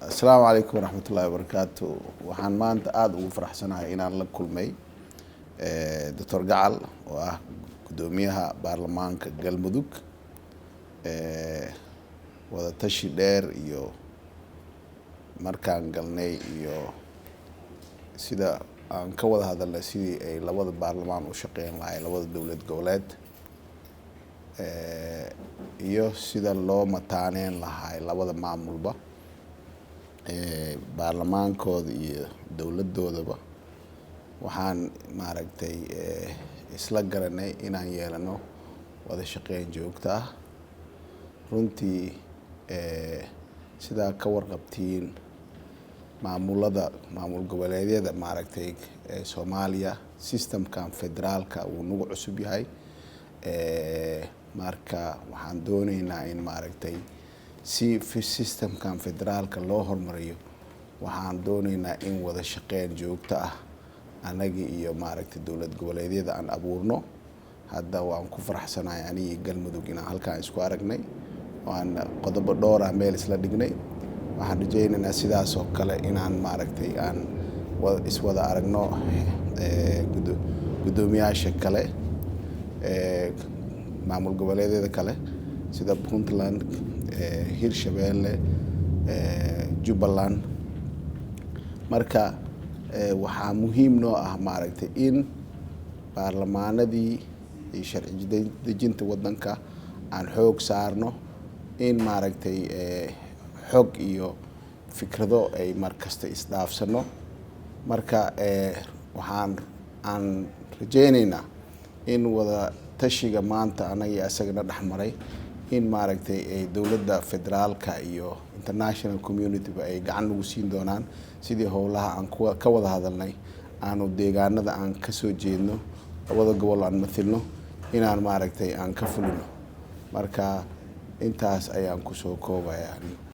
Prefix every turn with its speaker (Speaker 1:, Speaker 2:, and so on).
Speaker 1: Asalaamu calaykum waraxmatullaahi wabarakaatu. Waxaan maanta aada ugu faraxsanahay inaan la kulmay Dr. Gacal oo ah gudoomiyaha baarlamaanka Galmudug. Wada tashi dheer iyo markaan galnay iyo sida aan ka wada hadalnay sidii ay labada baarlamaan u shaqeyn lahaayeen labada dowlad goboleed iyo sida loo mataaneyn lahaa labada maamulba baarlamaankooda iyo dowladoodaba. Waxaan maaragtay isla garanay inaan yeelano wada shaqeyn joogto ah. Runtii sidaa ka warqabtiin maamul goboleedyada maaragtay Soomaaliya systemkan federaalka uu nagu cusub yahay. Marka waxaan doonaynaa in maaragtay si systemkan federaalka loo hormariyo, waxaan doonaynaa in wada shaqeyn joogto ah anaga iyo maaragtay dowlad goboleedyada aan abuurno. Hadda waan ku faraxsanahay aniga Galmudug inaan halkaan isku aragnay, waan qodobo dhowr ah meel isla dhignay. Waxaan rajaynaynaa sidaas oo kale inaan maaragtay aan iswada aragno gudoomiyaasha kale maamul goboleedyada kale sida Puntland, Hirshabelle, Jubbaland. Marka waxaa muhiim noo ah maaragtay in baarlamaanadii iyo sharci dejinta wadanka aan xoog saarno in maaragtay xog iyo fikrado ay markasta isdhaafsano. Marka aan rajaynaynaa in wada tashiga maanta anaga asagana dhexmaray in maaragtay ay dowladda federaalka iyo international community ay gacan nagu siin doonaan sidii howlaha aan ka wada hadalnay aanu deegaanada aan ka soo jeedno labada gobol aan mathilno inaan maaragtay aan ka fulino. Marka intaas ayaan ku soo koobayaa.